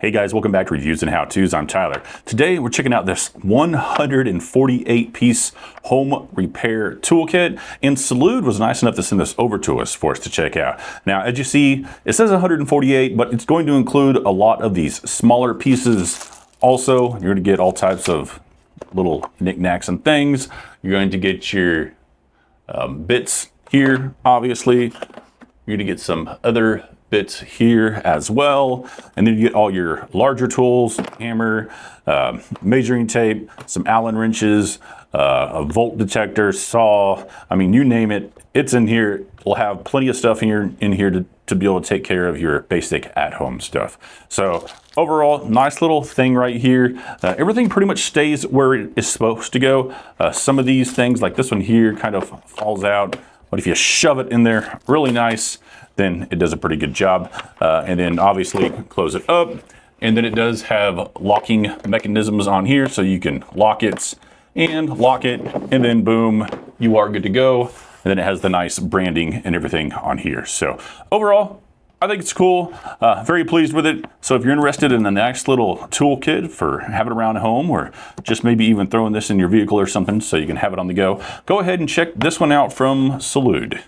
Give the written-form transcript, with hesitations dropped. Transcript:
Hey guys, welcome back to Reviews and How-Tos. I'm Tyler. Today we're checking out this 148-piece home repair toolkit, and SOLUDE was nice enough to send this over to us for us to check out. Now, as you see, it says 148, but it's going to include a lot of these smaller pieces. Also, you're going to get all types of little knickknacks and things. You're going to get your bits here, obviously. You're going to get some other bits here as well, and then you get all your larger tools, hammer, measuring tape, some Allen wrenches, a volt detector, saw. I mean, you name it, it's in here. We'll have plenty of stuff in here to be able to take care of your basic at-home stuff. So overall, nice little thing right here. Everything pretty much stays where it is supposed to go. Some of these things, like this one here, kind of falls out, but if you shove it in there really nice, then it does a pretty good job. And then obviously close it up. And then it does have locking mechanisms on here, so you can lock it and lock it, and then boom, you are good to go. And then it has the nice branding and everything on here. So overall, I think it's cool. Very pleased with it. So if you're interested in a nice little toolkit for having around home, or just maybe even throwing this in your vehicle or something so you can have it on the go ahead and check this one out from SOLUDE.